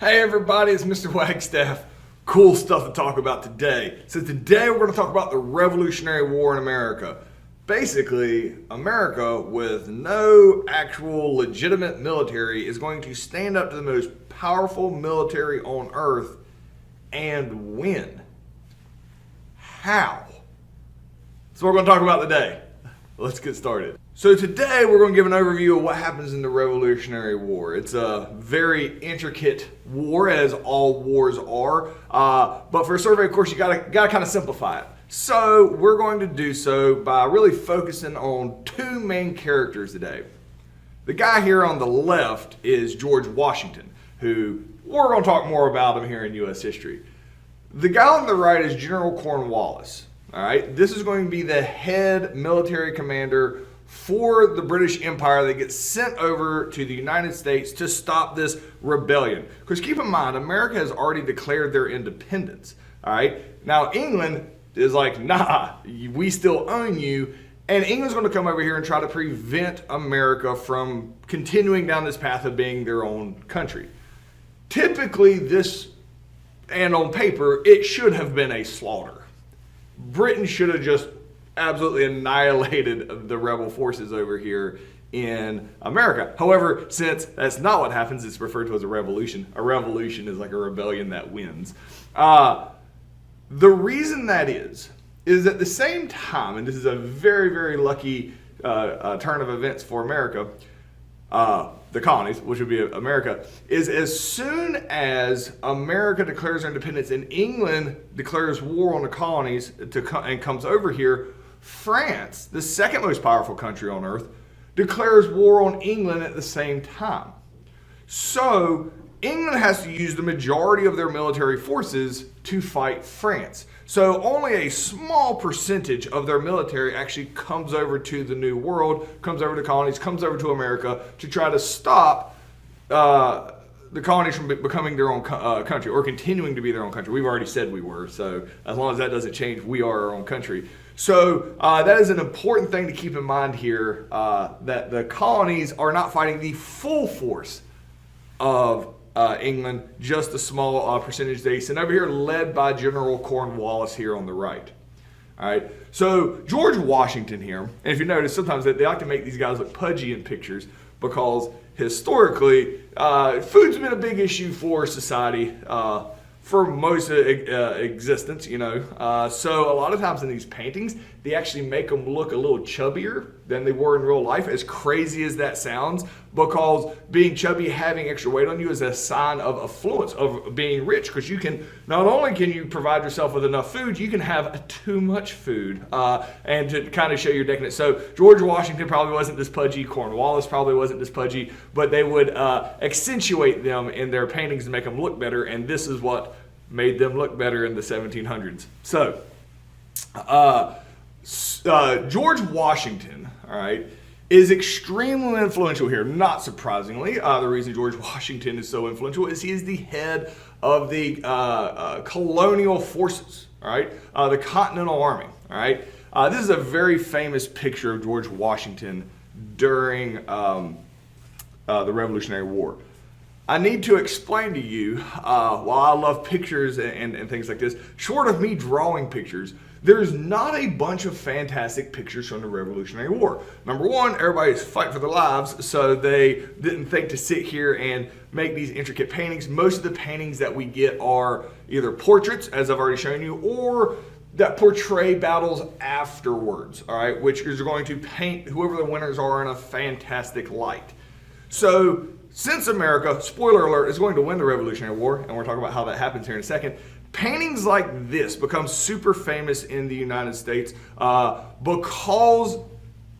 Hey everybody, it's Mr. Wagstaff. Cool stuff to talk about today. So today we're going to talk about the Revolutionary War in America. Basically, America with no actual legitimate military is going to stand up to the most powerful military on earth and win. How? That's what we're going to talk about today. Let's get started. So today we're going to give an overview of what happens in the Revolutionary War. It's a very intricate war, as all wars are. But for a survey, of course, you gotta kind of simplify it. So we're going to do so by really focusing on two main characters today. The guy here on the left is George Washington, who we're going to talk more about him here in U.S. history. The guy on the right is General Cornwallis. All right, this is going to be the head military commander for the British Empire that gets sent over to the United States to stop this rebellion. Because keep in mind, America has already declared their independence. All right, now England is like, nah, we still own you. And England's going to come over here and try to prevent America from continuing down this path of being their own country. Typically, this, and on paper, it should have been a slaughter. Britain should have just absolutely annihilated the rebel forces over here in America. However, since that's not what happens, it's referred to as a revolution. A revolution is like a rebellion that wins. The reason that is at the same time, and this is a very, very lucky turn of events for America, the colonies, which would be America, is as soon as America declares their independence and England declares war on the colonies and comes over here, France, the second most powerful country on earth, declares war on England at the same time. So England has to use the majority of their military forces to fight France. So only a small percentage of their military actually comes over to the New World, comes over to colonies, comes over to America to try to stop the colonies from becoming their own country or continuing to be their own country. We've already said we were, so as long as that doesn't change, we are our own country. So that is an important thing to keep in mind here, that the colonies are not fighting the full force of England, just a small percentage they sent over here, led by General Cornwallis here on the right. All right, so George Washington here, and if you notice, sometimes they like to make these guys look pudgy in pictures because historically, food's been a big issue for society for most existence, you know. So a lot of times in these paintings, they actually make them look a little chubbier than they were in real life, as crazy as that sounds, because being chubby, having extra weight on you is a sign of affluence, of being rich, because you can, not only can you provide yourself with enough food, you can have too much food, and to kind of show your decadence. So George Washington probably wasn't this pudgy, Cornwallis probably wasn't this pudgy, but they would accentuate them in their paintings to make them look better, and this is what made them look better in the 1700s. So, George Washington, all right, is extremely influential here. Not surprisingly, the reason George Washington is so influential is he is the head of the colonial forces, all right, the Continental Army, all right. This is a very famous picture of George Washington during the Revolutionary War. I need to explain to you, while I love pictures and things like this, short of me drawing pictures, there's not a bunch of fantastic pictures from the Revolutionary War. Number one, everybody's fighting for their lives, so they didn't think to sit here and make these intricate paintings. Most of the paintings that we get are either portraits, as I've already shown you, or that portray battles afterwards, all right, which is going to paint whoever the winners are in a fantastic light. So, since America, spoiler alert, is going to win the Revolutionary War, and we're talking about how that happens here in a second, paintings like this become super famous in the United States because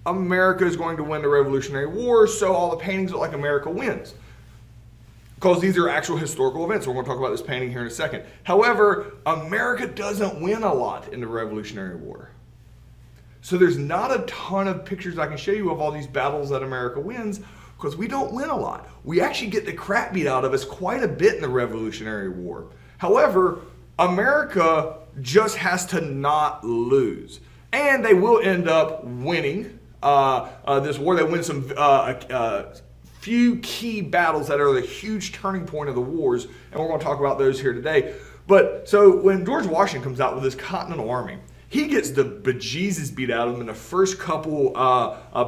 America is going to win the Revolutionary War, so all the paintings look like America wins. Because these are actual historical events. We're going to talk about this painting here in a second. However, America doesn't win a lot in the Revolutionary War. So there's not a ton of pictures I can show you of all these battles that America wins, because we don't win a lot. We actually get the crap beat out of us quite a bit in the Revolutionary War. However, America just has to not lose. And they will end up winning this war. They win some few key battles that are the huge turning point of the wars, and we're going to talk about those here today. But so when George Washington comes out with his Continental Army, he gets the bejesus beat out of him in the first couple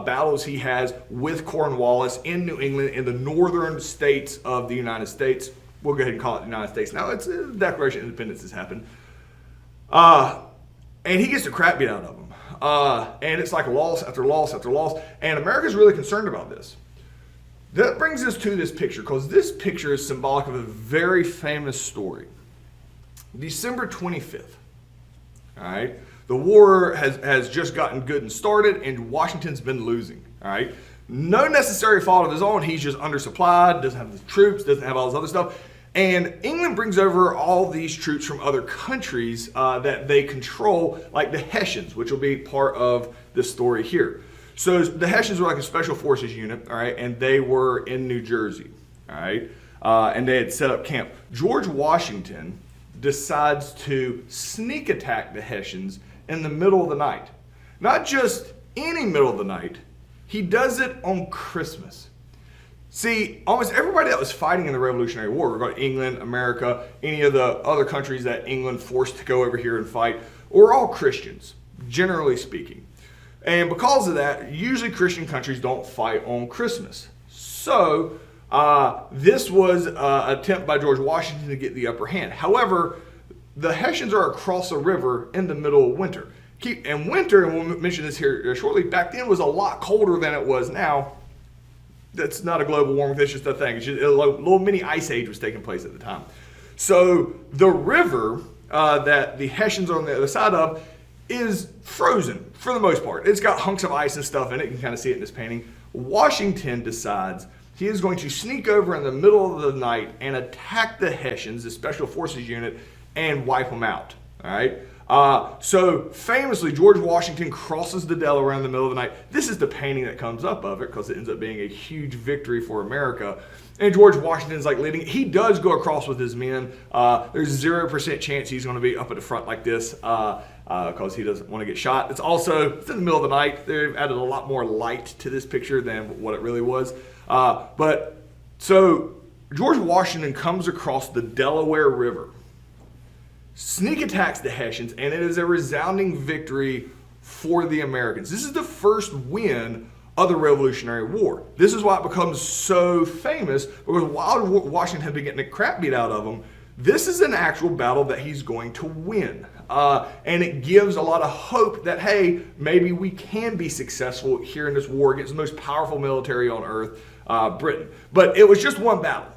battles he has with Cornwallis in New England in the northern states of the United States. We'll go ahead and call it the United States. Now, it's the Declaration of Independence has happened. And he gets the crap beat out of him. And it's like loss after loss after loss. And America's really concerned about this. That brings us to this picture, because this picture is symbolic of a very famous story. December 25th. All right. The war has just gotten good and started, and Washington's been losing. All right. No necessary fault of his own. He's just undersupplied, doesn't have the troops, doesn't have all this other stuff. And England brings over all these troops from other countries that they control, like the Hessians, which will be part of this story here. So the Hessians were like a special forces unit, all right, and they were in New Jersey, all right, and they had set up camp. George Washington decides to sneak attack the Hessians in the middle of the night. Not just any middle of the night, he does it on Christmas. See, almost everybody that was fighting in the Revolutionary War, regarding England, America, any of the other countries that England forced to go over here and fight, were all Christians, generally speaking. And because of that, usually Christian countries don't fight on Christmas. So this was an attempt by George Washington to get the upper hand. However, the Hessians are across a river in the middle of winter. And winter, and we'll mention this here shortly, back then was a lot colder than it was now. That's not a global warming, that's just a thing. It's just a little mini ice age was taking place at the time. So the river that the Hessians are on the other side of is frozen for the most part. It's got hunks of ice and stuff in it. You can kind of see it in this painting. Washington decides he is going to sneak over in the middle of the night and attack the Hessians, the special forces unit, and wipe them out. All right. So famously, George Washington crosses the Delaware in the middle of the night. This is the painting that comes up of it, because it ends up being a huge victory for America. And George Washington's like leading. He does go across with his men. There's 0% chance he's going to be up at the front like this, because he doesn't want to get shot. It's in the middle of the night. They've added a lot more light to this picture than what it really was. But so George Washington comes across the Delaware River, sneak attacks the Hessians, and it is a resounding victory for the Americans. This is the first win of the Revolutionary War. This is why it becomes so famous, because while Washington had been getting the crap beat out of him, this is an actual battle that he's going to win. And it gives a lot of hope that, hey, maybe we can be successful here in this war against the most powerful military on earth, Britain. But it was just one battle.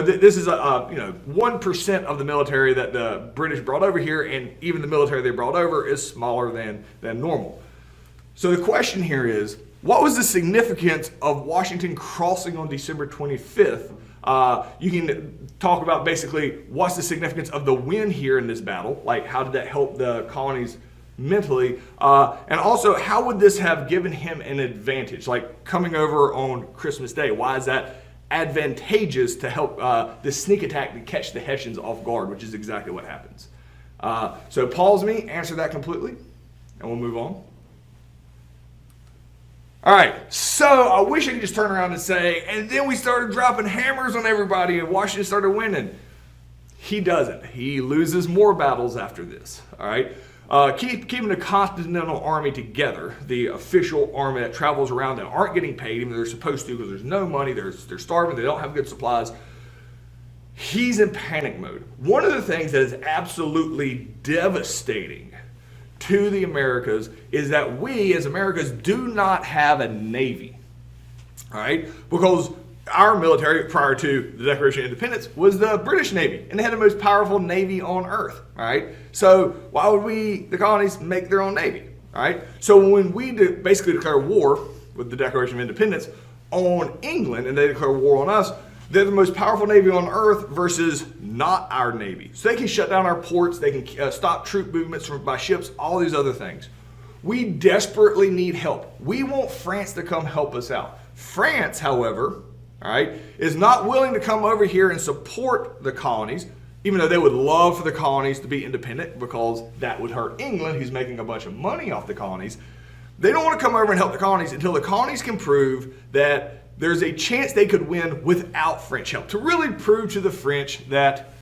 This is 1% of the military that the British brought over here, and even the military they brought over is smaller than normal. So the question here is, what was the significance of Washington crossing on December 25th? You can talk about basically what's the significance of the win here in this battle, like how did that help the colonies mentally, and also how would this have given him an advantage, like coming over on Christmas Day? Why is that advantageous to help the sneak attack to catch the Hessians off guard, which is exactly what happens. So pause me, answer that completely, and we'll move on. All right, so I wish I could just turn around and say, and then we started dropping hammers on everybody and Washington started winning. He doesn't. He loses more battles after this, all right? Keeping the Continental Army together, the official army that travels around that aren't getting paid, even though they're supposed to because there's no money, they're starving, they don't have good supplies. He's in panic mode. One of the things that is absolutely devastating to the Americas is that we as Americans do not have a navy, all right? Because our military prior to the Declaration of Independence was the British Navy, and they had the most powerful navy on earth, all right? So why would we, the colonies, make their own navy, all right? So when we basically declare war with the Declaration of Independence on England, and they declare war on us, they're the most powerful navy on earth versus not our navy. So they can shut down our ports, they can stop troop movements by ships, all these other things. We desperately need help. We want France to come help us out. France, however, all right, is not willing to come over here and support the colonies, even though they would love for the colonies to be independent because that would hurt England, who's making a bunch of money off the colonies. They don't want to come over and help the colonies until the colonies can prove that there's a chance they could win without French help, to really prove to the French that,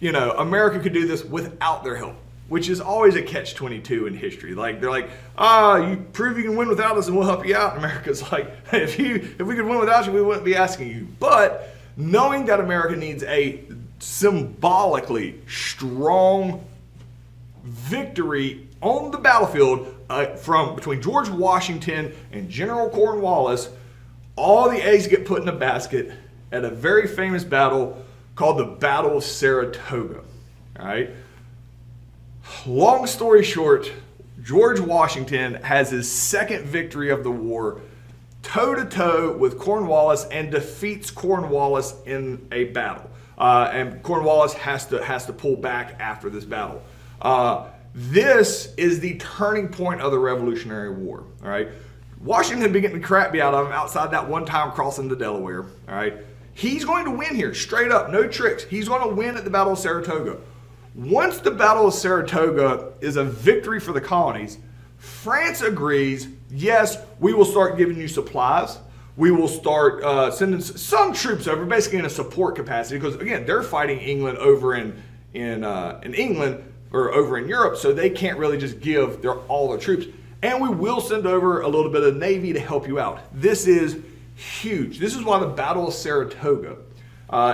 America could do this without their help, which is always a catch-22 in history. Like, they're like, you prove you can win without us and we'll help you out. And America's like, hey, if we could win without you, we wouldn't be asking you. But knowing that America needs a symbolically strong victory on the battlefield from between George Washington and General Cornwallis, all the eggs get put in a basket at a very famous battle called the Battle of Saratoga. All right. Long story short, George Washington has his second victory of the war, toe-to-toe with Cornwallis, and defeats Cornwallis in a battle. And Cornwallis has to pull back after this battle. This is the turning point of the Revolutionary War. All right, Washington had been getting the crap beat out of him outside that one time crossing the Delaware. All right, he's going to win here, straight up, no tricks. He's going to win at the Battle of Saratoga. Once the Battle of Saratoga is a victory for the colonies, France agrees, yes, we will start giving you supplies. We will start sending some troops over, basically in a support capacity, because again, they're fighting England over in England or over in Europe, so they can't really just give all their troops. And we will send over a little bit of Navy to help you out. This is huge. This is why the Battle of Saratoga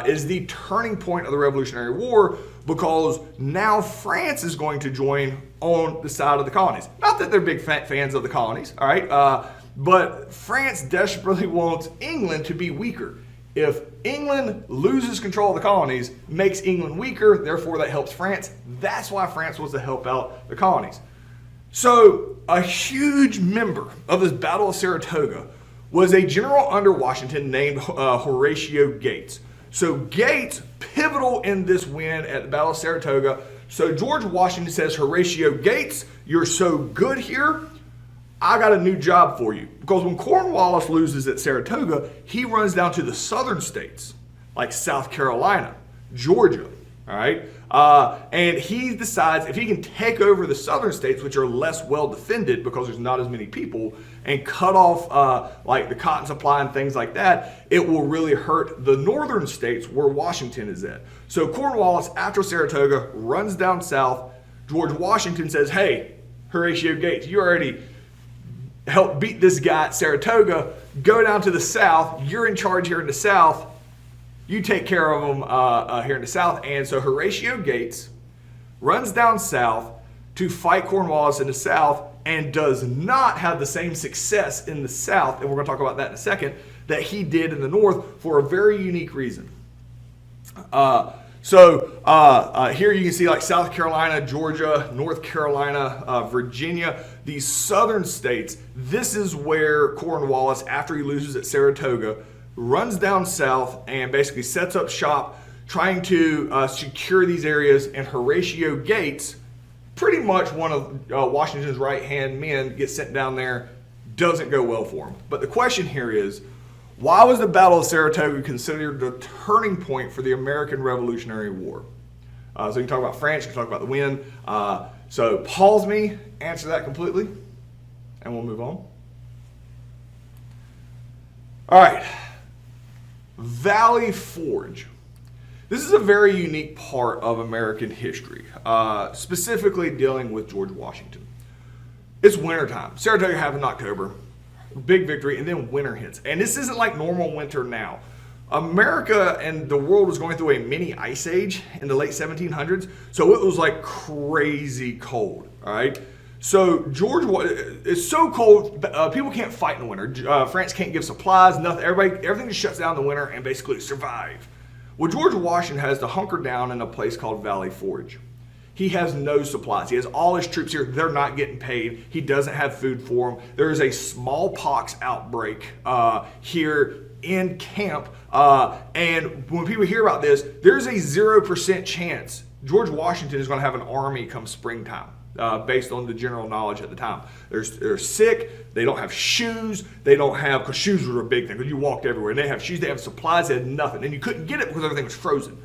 is the turning point of the Revolutionary War, because now France is going to join on the side of the colonies. Not that they're big fans of the colonies, all right? But France desperately wants England to be weaker. If England loses control of the colonies, makes England weaker, therefore that helps France. That's why France wants to help out the colonies. So a huge member of this Battle of Saratoga was a general under Washington named Horatio Gates. So Gates, pivotal in this win at the Battle of Saratoga. So George Washington says, Horatio Gates, you're so good here, I got a new job for you. Because when Cornwallis loses at Saratoga, he runs down to the southern states, like South Carolina, Georgia, all right? And he decides if he can take over the southern states, which are less well defended because there's not as many people, and cut off like the cotton supply and things like that, it will really hurt the northern states where Washington is at. So Cornwallis, after Saratoga, runs down south. George Washington says, hey, Horatio Gates, you already helped beat this guy at Saratoga. Go down to the south. You're in charge here in the south. You take care of them here in the south. And so Horatio Gates runs down south to fight Cornwallis in the south, and does not have the same success in the south, and we're going to talk about that in a second, that he did in the north for a very unique reason. Here you can see like South Carolina, Georgia, North Carolina, Virginia, these southern states. This is where Cornwallis, after he loses at Saratoga, runs down south and basically sets up shop trying to secure these areas. And Horatio Gates, pretty much one of Washington's right-hand men, gets sent down there. Doesn't go well for him. But the question here is, why was the Battle of Saratoga considered the turning point for the American Revolutionary War? So you can talk about France, you can talk about the win. So pause me, answer that completely, and we'll move on. All right, Valley Forge. This is a very unique part of American history, specifically dealing with George Washington. It's wintertime. Saratoga happened in October. Big victory, and then winter hits. And this isn't like normal winter now. America and the world was going through a mini ice age in the late 1700s, so it was like crazy cold, all right? So it's so cold, people can't fight in the winter. France can't give supplies, nothing. Everything just shuts down in the winter and basically survive. Well, George Washington has to hunker down in a place called Valley Forge. He has no supplies. He has all his troops here. They're not getting paid. He doesn't have food for them. There is a smallpox outbreak here in camp. And when people hear about this, there's a 0% chance George Washington is going to have an army come springtime. Based on the general knowledge at the time. They're sick, they don't have shoes, because shoes were a big thing, because you walked everywhere, and they have shoes, they have supplies, they had nothing, and you couldn't get it because everything was frozen.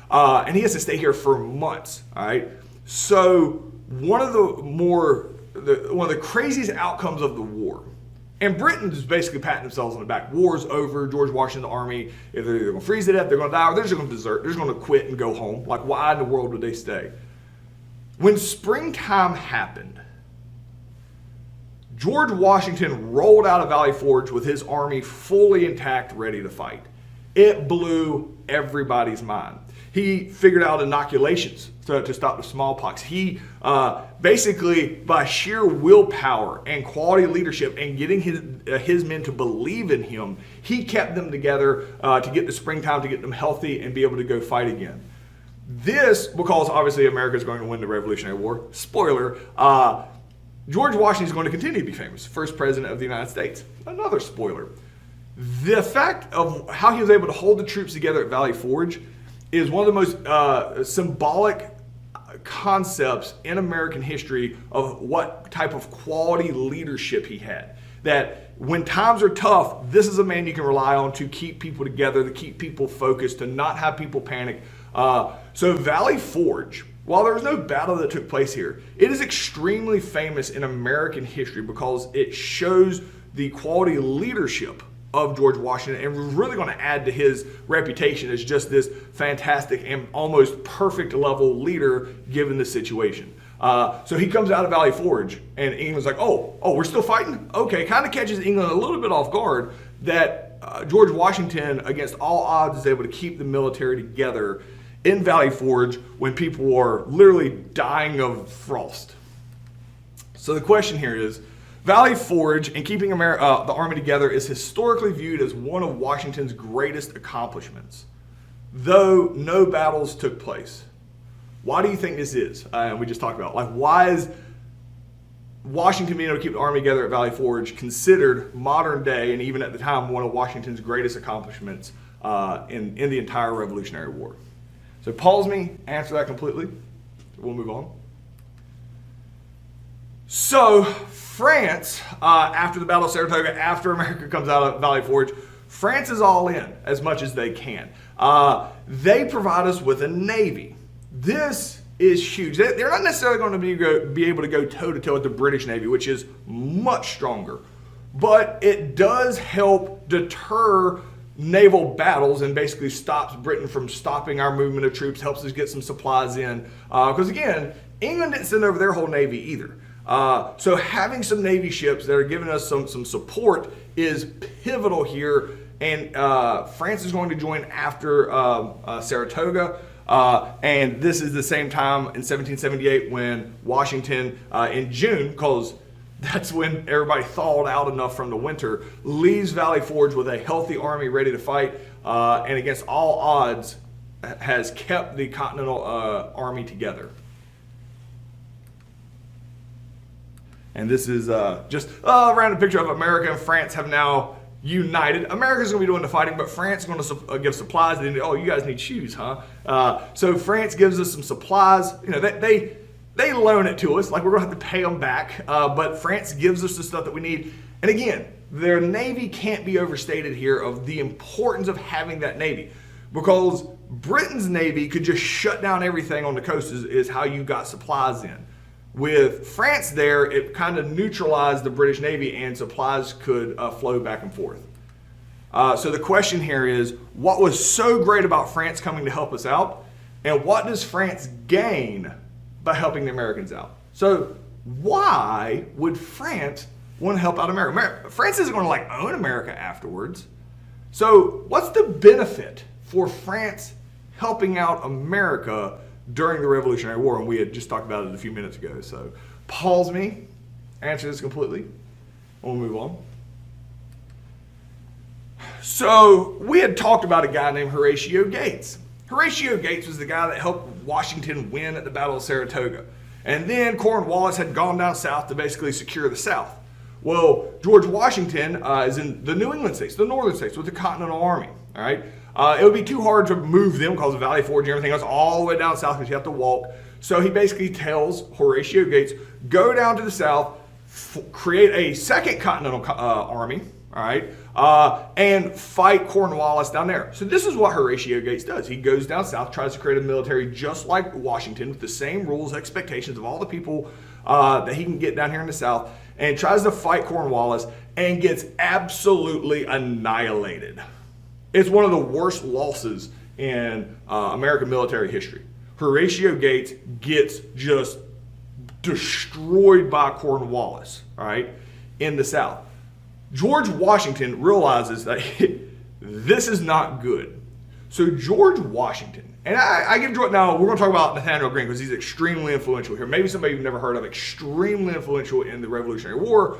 And he has to stay here for months, all right? So one of the craziest outcomes of the war And Britain is basically patting themselves on the back. War's over. George Washington's army, if they're either going to freeze to death, they're going to die, or they're just going to desert. They're just going to quit and go home. Like, why in the world would they stay? When springtime happened, George Washington rolled out of Valley Forge with his army fully intact, ready to fight. It blew everybody's mind. He figured out inoculations to stop the smallpox. He basically, by sheer willpower and quality leadership and getting his men to believe in him, he kept them together to get the springtime, to get them healthy and be able to go fight again. This, because obviously America is going to win the Revolutionary War. Spoiler, George Washington is going to continue to be famous. First president of the United States. Another spoiler. The fact of how he was able to hold the troops together at Valley Forge is one of the most symbolic concepts in American history of what type of quality leadership he had. That when times are tough, this is a man you can rely on to keep people together, to keep people focused, to not have people panic. So Valley Forge, while there was no battle that took place here, it is extremely famous in American history because it shows the quality leadership of George Washington and was really going to add to his reputation as just this fantastic and almost perfect level leader given the situation. So he comes out of Valley Forge and England's like, oh, we're still fighting? Okay, kind of catches England a little bit off guard that George Washington, against all odds, is able to keep the military together in Valley Forge when people are literally dying of frost. So the question here is, Valley Forge and keeping the army together is historically viewed as one of Washington's greatest accomplishments, though no battles took place. Why do you think this is? And we just talked about, like, why is Washington being able to keep the army together at Valley Forge considered modern day and even at the time one of Washington's greatest accomplishments in the entire Revolutionary War? So pause me, answer that completely. We'll move on. So France, after the Battle of Saratoga, after America comes out of Valley Forge, France is all in as much as they can. They provide us with a navy. This is huge. They're not necessarily going to be able to go toe-to-toe with the British Navy, which is much stronger. But it does help deter naval battles and basically stops Britain from stopping our movement of troops, helps us get some supplies in. Because again, England didn't send over their whole navy either. So having some Navy ships that are giving us some support is pivotal here. And France is going to join after Saratoga. And this is the same time in 1778 when Washington, in June, because that's when everybody thawed out enough from the winter, leaves Valley Forge with a healthy army ready to fight, and against all odds has kept the Continental Army together. And this is just a random picture of America and France have now united. America's going to be doing the fighting, but France is going to give supplies. Oh, you guys need shoes, huh? So France gives us some supplies. You know, they loan it to us, like we're going to have to pay them back. But France gives us the stuff that we need. And again, their Navy can't be overstated here of the importance of having that Navy. Because Britain's Navy could just shut down everything on the coast is how you got supplies in. With France there, it kind of neutralized the British Navy and supplies could flow back and forth. So the question here is, what was so great about France coming to help us out? And what does France gain by helping the Americans out? So why would France want to help out America? France isn't going to own America afterwards. So what's the benefit for France helping out America during the Revolutionary War? And we had just talked about it a few minutes ago. So pause me, answer this completely, and we'll move on. So we had talked about a guy named Horatio Gates. Horatio Gates was the guy that helped Washington win at the Battle of Saratoga. And then Cornwallis had gone down south to basically secure the South. Well, George Washington is in the New England states, the northern states, with the Continental Army. All right, it would be too hard to move them because of Valley Forge and everything else all the way down south because you have to walk. So he basically tells Horatio Gates, go down to the south, create a second Continental Army, all right, and fight Cornwallis down there. So this is what Horatio Gates does. He goes down south, tries to create a military just like Washington with the same rules, expectations of all the people that he can get down here in the south. and tries to fight Cornwallis and gets absolutely annihilated. It's one of the worst losses in American military history. Horatio Gates gets just destroyed by Cornwallis, all right, in the South. George Washington realizes that this is not good. So George Washington, and I give George, now we're going to talk about Nathaneal Greene because he's extremely influential here. Maybe somebody you've never heard of, extremely influential in the Revolutionary War.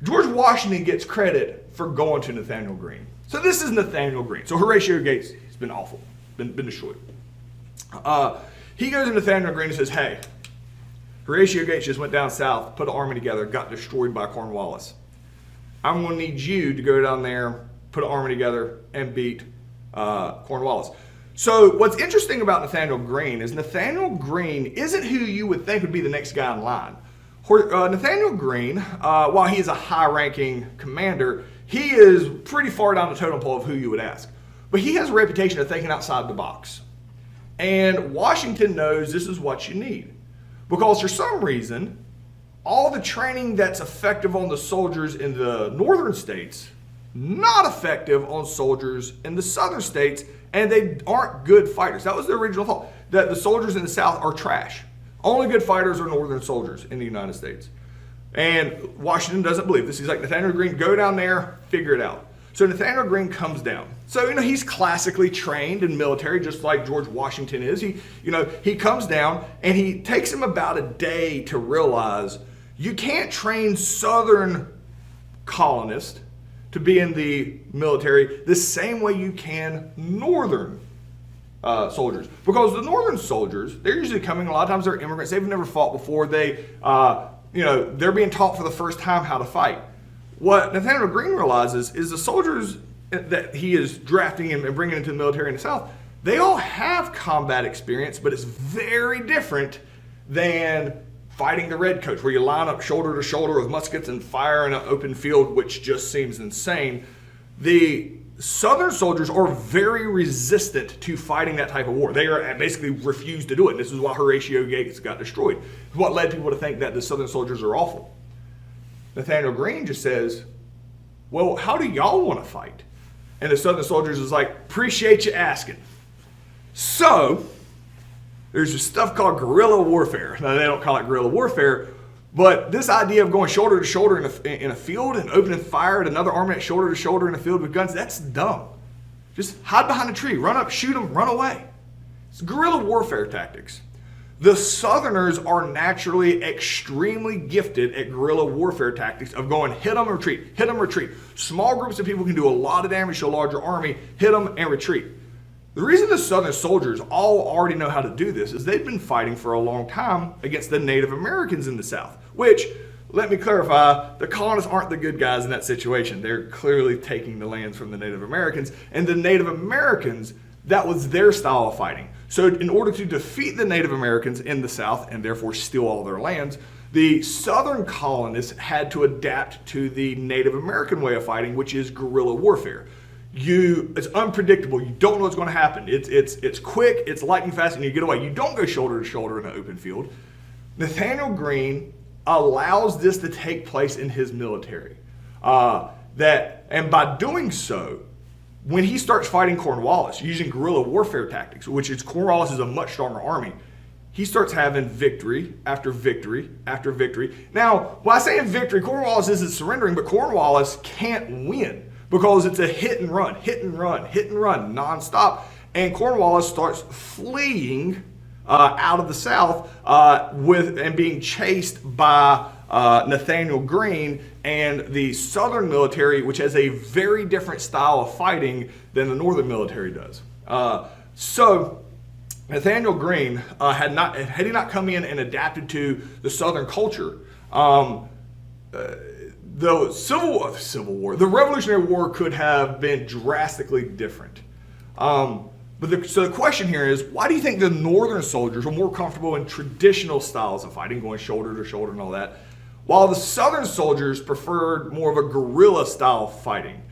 George Washington gets credit for going to Nathaneal Greene. So this is Nathaneal Greene. So Horatio Gates, he's been awful, been destroyed. He goes to Nathaneal Greene and says, hey, Horatio Gates just went down south, put an army together, got destroyed by Cornwallis. I'm going to need you to go down there, put an army together, and beat Cornwallis. So what's interesting about Nathaneal Greene is Nathaneal Greene isn't who you would think would be the next guy in line. Nathaneal Greene, while he is a high-ranking commander, he is pretty far down the totem pole of who you would ask. But he has a reputation of thinking outside the box. And Washington knows this is what you need. Because for some reason, all the training that's effective on the soldiers in the northern states, not effective on soldiers in the southern states, and they aren't good fighters. That was the original thought, that the soldiers in the South are trash. Only good fighters are northern soldiers in the United States. And Washington doesn't believe this. He's like, Nathaneal Greene, go down there, figure it out. So Nathaneal Greene comes down. So, he's classically trained in military, just like George Washington is. He comes down, and he takes him about a day to realize you can't train Southern colonists to be in the military the same way you can Northern soldiers. Because the Northern soldiers, they're usually coming, a lot of times they're immigrants, they've never fought before, they're being taught for the first time how to fight. What Nathaneal Greene realizes is the soldiers that he is drafting and bringing into the military in the South, they all have combat experience, but it's very different than fighting the redcoats, where you line up shoulder to shoulder with muskets and fire in an open field, which just seems insane. The Southern soldiers are very resistant to fighting that type of war. They are basically refused to do it. This is why Horatio Gates got destroyed. What led people to think that the Southern soldiers are awful. Nathaneal Greene just says, well, how do y'all want to fight? And the Southern soldiers is like, appreciate you asking. So there's this stuff called guerrilla warfare. Now, they don't call it guerrilla warfare, but this idea of going shoulder to shoulder in a field and opening fire at another army at shoulder to shoulder in a field with guns, that's dumb. Just hide behind a tree, run up, shoot them, run away. It's guerrilla warfare tactics. The Southerners are naturally extremely gifted at guerrilla warfare tactics of going hit them, retreat, hit them, retreat. Small groups of people can do a lot of damage to a larger army, hit them, and retreat. The reason the Southern soldiers all already know how to do this is they've been fighting for a long time against the Native Americans in the South, which, let me clarify, the colonists aren't the good guys in that situation. They're clearly taking the lands from the Native Americans, and the Native Americans, that was their style of fighting. So in order to defeat the Native Americans in the South and therefore steal all their lands, the Southern colonists had to adapt to the Native American way of fighting, which is guerrilla warfare. It's unpredictable. You don't know what's going to happen. It's quick, it's lightning fast, and you get away. You don't go shoulder to shoulder in an open field. Nathaneal Greene allows this to take place in his military. And by doing so, when he starts fighting Cornwallis using guerrilla warfare tactics, which is Cornwallis is a much stronger army, he starts having victory after victory after victory. Now, when I say in victory, Cornwallis isn't surrendering, but Cornwallis can't win because it's a hit and run, nonstop. And Cornwallis starts fleeing out of the South and being chased by Nathaneal Greene and the Southern military, which has a very different style of fighting than the Northern military does. So Nathaneal Greene, had he not come in and adapted to the Southern culture, the Revolutionary War could have been drastically different. So the question here is, why do you think the Northern soldiers were more comfortable in traditional styles of fighting, going shoulder to shoulder and all that, while the Southern soldiers preferred more of a guerrilla style of fighting?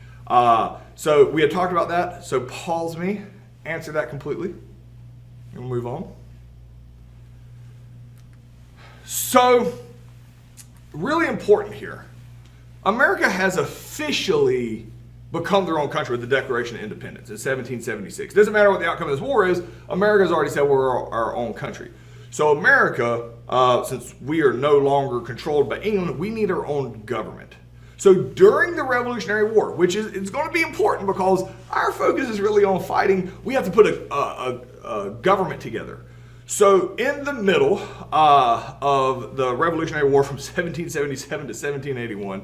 So we had talked about that. So pause me, answer that completely, and we'll move on. So really important here. America has officially become their own country with the Declaration of Independence in 1776. It doesn't matter what the outcome of this war is, America's already said we're our own country. So America, since we are no longer controlled by England, we need our own government. So during the Revolutionary War, which is it's going to be important because our focus is really on fighting, we have to put a government together. So in the middle of the Revolutionary War from 1777 to 1781,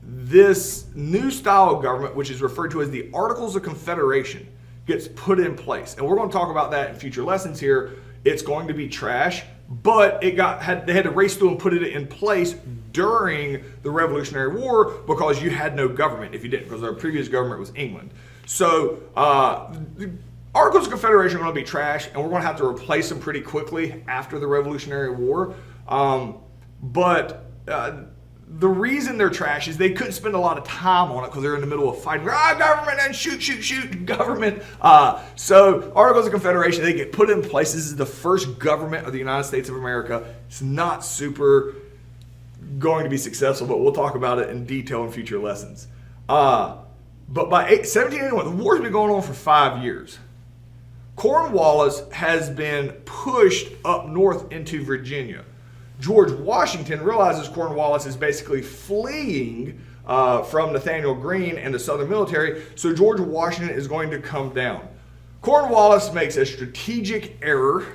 this new style of government, which is referred to as the Articles of Confederation, gets put in place. And we're going to talk about that in future lessons here. It's going to be trash, but they had to race through and put it in place during the Revolutionary War because you had no government if you didn't, because our previous government was England. So the Articles of Confederation are going to be trash, and we're going to have to replace them pretty quickly after the Revolutionary War. The reason they're trash is they couldn't spend a lot of time on it because they're in the middle of fighting. Government and shoot, government. So Articles of Confederation, they get put in place. This is the first government of the United States of America. It's not super going to be successful, but we'll talk about it in detail in future lessons. But by 1781, the war's been going on for 5 years. Cornwallis has been pushed up north into Virginia. George Washington realizes Cornwallis is basically fleeing from Nathaneal Greene and the Southern military, so George Washington is going to come down. Cornwallis makes a strategic error,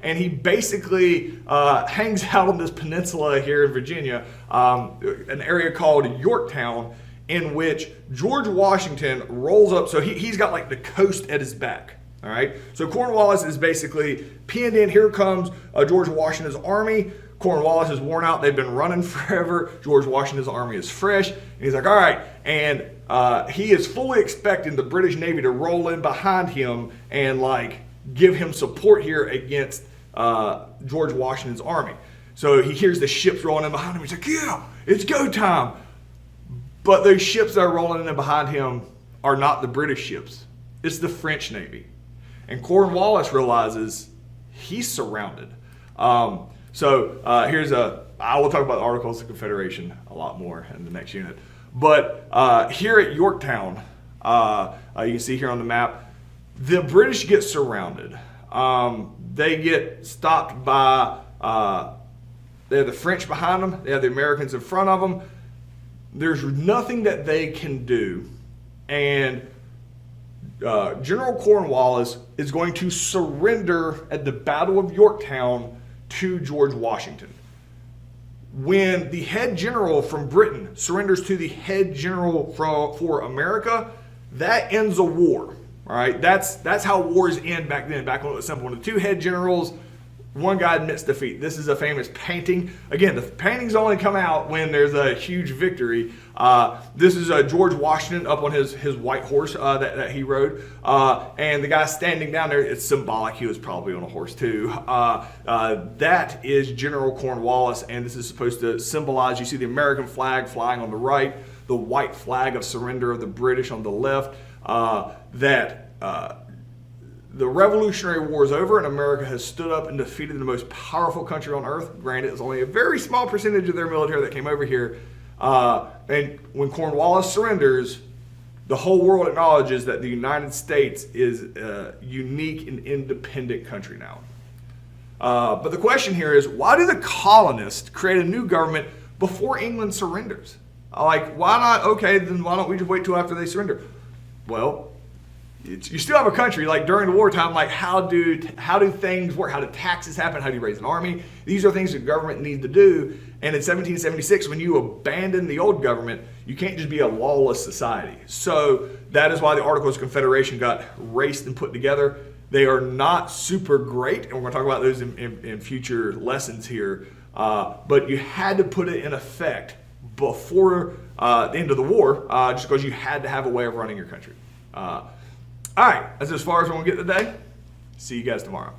and he basically hangs out on this peninsula here in Virginia, an area called Yorktown, in which George Washington rolls up. So he's got like the coast at his back. All right, so Cornwallis is basically pinned in. Here comes George Washington's army. Cornwallis is worn out. They've been running forever. George Washington's army is fresh. And he's like, all right. And he is fully expecting the British Navy to roll in behind him and like give him support here against George Washington's army. So he hears the ships rolling in behind him. He's like, yeah, it's go time. But those ships that are rolling in behind him are not the British ships. It's the French Navy. And Cornwallis realizes he's surrounded. I will talk about the Articles of Confederation a lot more in the next unit. But here at Yorktown, you can see here on the map, the British get surrounded. They get stopped by, they have the French behind them, they have the Americans in front of them. There's nothing that they can do. And General Cornwallis is going to surrender at the Battle of Yorktown to George Washington. When the head general from Britain surrenders to the head general for America, that ends a war. All right, that's how wars end back then. Back when it was simple, when the two head generals, one guy admits defeat. This is a famous painting. Again, the paintings only come out when there's a huge victory. This is George Washington up on his white horse that he rode. And the guy standing down there, it's symbolic. He was probably on a horse too. That is General Cornwallis, and this is supposed to symbolize, you see the American flag flying on the right, the white flag of surrender of the British on the left, the Revolutionary War is over and America has stood up and defeated the most powerful country on earth. Granted, it's only a very small percentage of their military that came over here. And when Cornwallis surrenders, the whole world acknowledges that the United States is a unique and independent country now. But the question here is, why do the colonists create a new government before England surrenders? Like, why not? Okay, then why don't we just wait till after they surrender? Well, you still have a country. Like during the wartime, like how do things work? How do taxes happen? How do you raise an army? These are things the government needs to do. And in 1776, when you abandon the old government, you can't just be a lawless society. So that is why the Articles of Confederation got raced and put together. They are not super great, and we're going to talk about those in future lessons here. But you had to put it in effect before the end of the war, just because you had to have a way of running your country. All right, that's as far as we're going to get today. See you guys tomorrow.